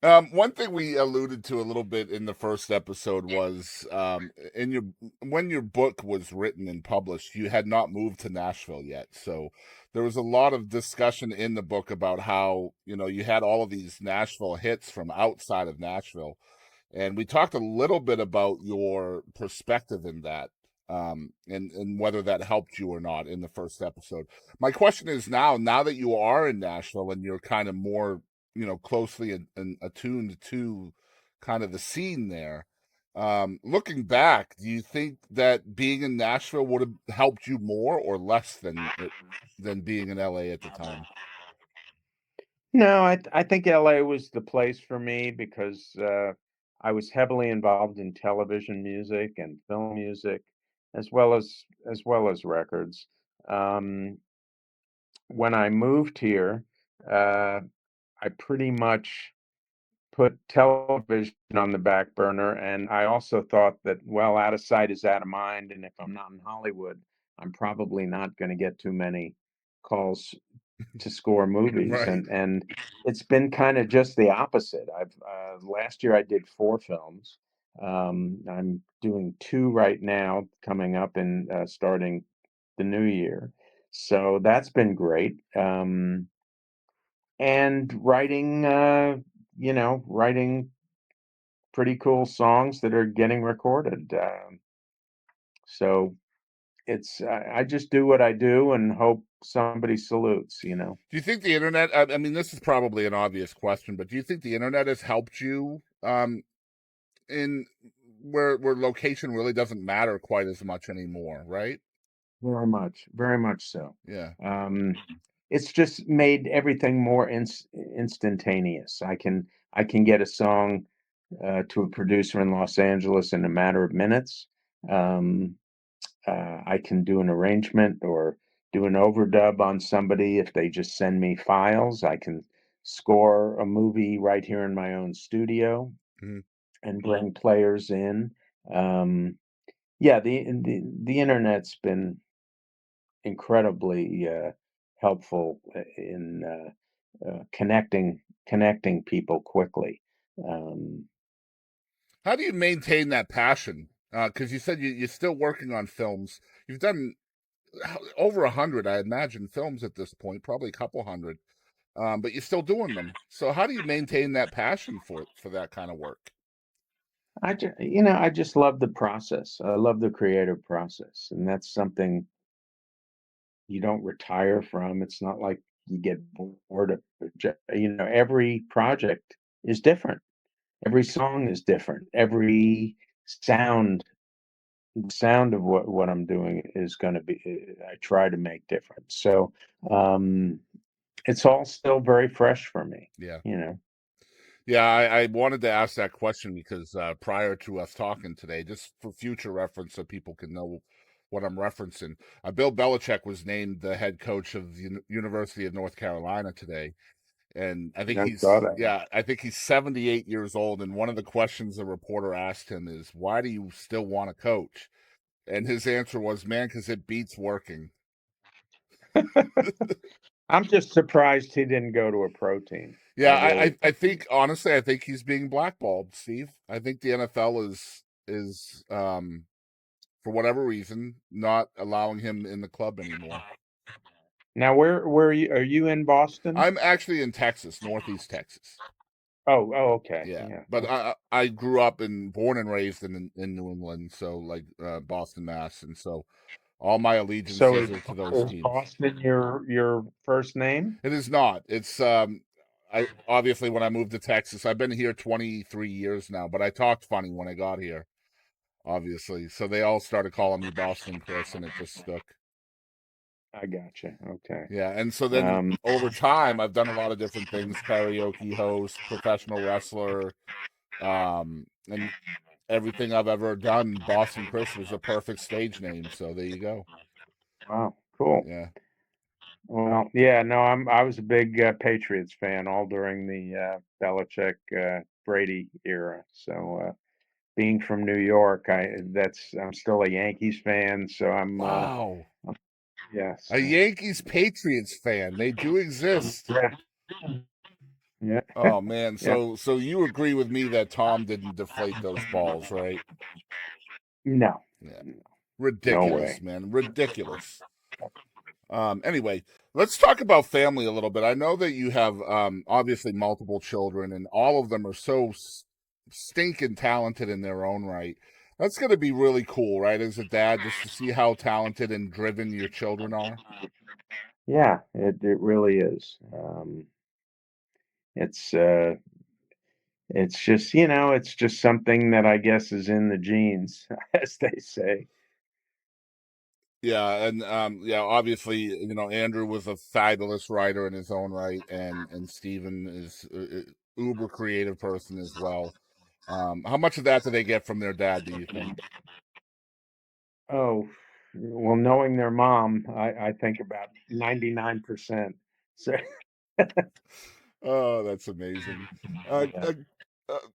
One thing we alluded to a little bit in the first episode was in your when your book was written and published, you had not moved to Nashville yet. So there was a lot of discussion in the book about how, you had all of these Nashville hits from outside of Nashville. And we talked a little bit about your perspective in that, and whether that helped you or not in the first episode. My question is now that you are in Nashville and you're kind of more, closely and attuned to kind of the scene there. Looking back, do you think that being in Nashville would have helped you more or less than being in LA at the time? No, I think LA was the place for me because I was heavily involved in television music and film music, as well as records. Um, when I moved here, uh, I pretty much put television on the back burner, and I also thought that, well, out of sight is out of mind, and if I'm not in Hollywood, I'm probably not going to get too many calls to score movies, Right. and it's been kind of just the opposite. I've last year I did 4 films. I'm doing 2 right now, coming up and starting the new year. So that's been great. And writing pretty cool songs that are getting recorded. So I just do what I do and hope somebody salutes. Do you think the internet? I mean, this is probably an obvious question, but do you think the internet has helped you in where location really doesn't matter quite as much anymore, right? Very much so. Yeah. Um, it's just made everything more instantaneous. I can get a song to a producer in Los Angeles in a matter of minutes. Um, I can do an arrangement or do an overdub on somebody if they just send me files. I can score a movie right here in my own studio Mhm. and bring players in. Um, yeah, the internet's been incredibly helpful in connecting people quickly. Um, How do you maintain that passion? Because you said you're still working on films. You've done over 100, I imagine, films at this point, probably a couple hundred. But you're still doing them. So how do you maintain that passion for that kind of work? I just love the process. I love the creative process, and that's something you don't retire from. It's not like you get bored of it. Every project is different. Every song is different. Every sound sound of what I'm doing is going to be I try to make different. So um it's all still very fresh for me, Yeah. you know. Yeah, I wanted to ask that question because prior to us talking today, just for future reference so people can know what I'm referencing, Bill Belichick was named the head coach of the University of North Carolina today. And I think I saw that. yeah, I think he's 78 years old. And one of the questions the reporter asked him is, why do you still want to coach? And his answer was, man, because it beats working. I'm just surprised he didn't go to a pro team. I Yeah, really I think honestly, I think he's being blackballed, Steve. I think the NFL is for whatever reason not allowing him in the club anymore. Now are you in Boston? I'm actually in Texas, Northeast Texas. Oh, okay. Yeah, Yeah. but I grew up and born and raised in New England, so like Boston, Mass, and so all my So allegiances are to those is teams. Boston your first name? It is not. It's I obviously when I moved to Texas, I've been here 23 years now, but I talked funny when I got here, obviously. So they all started calling me Boston Chris, and it just stuck. I gotcha. Okay. Yeah, and so then Um over time, I've done a lot of different things: karaoke host, professional wrestler, and everything I've ever done. Boston Chris was a perfect stage name. So there you go. wow, cool. Yeah. Well, yeah, no, I was a big Patriots fan all during the Belichick Brady era. So being from New York, I'm still a Yankees fan. So Wow. yeah. A So Yankees Patriots fan. They do exist. yeah, Yeah. Oh man, Yeah. so you agree with me that Tom didn't deflate those balls, right? No. Yeah. No Ridiculous, way. man. Ridiculous. Anyway, let's talk about family a little bit. I know that you have obviously multiple children, and all of them are so stinking talented in their own right. That's going to be really cool, right? As a dad, just to see how talented and driven your children are. Yeah, it really is. It's uh it's just, it's just something that I guess is in the genes, as they say. Yeah, and yeah, obviously, Andrew was a fabulous writer in his own right, and Stephen is uber creative person as well. How much of that do they get from their dad, do you think? Oh, well, knowing their mom, I think about 99%. So Oh, that's amazing. Uh, yeah. uh,